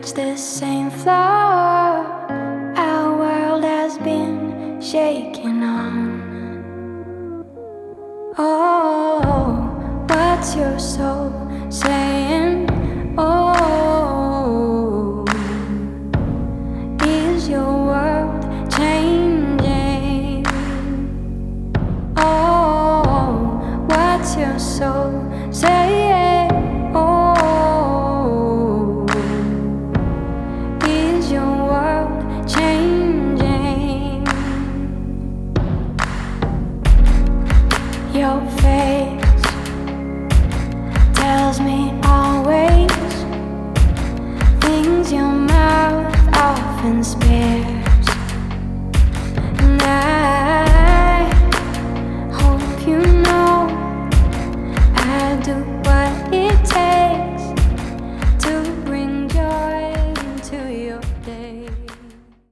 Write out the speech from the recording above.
touch the same floor our world has been shaking on. Oh, what's your soul saying? Oh, is your world changing? Oh, what's your soul saying? Oh, is your world changing? Your face tells me always things your mouth often spares, and I hope you know I do what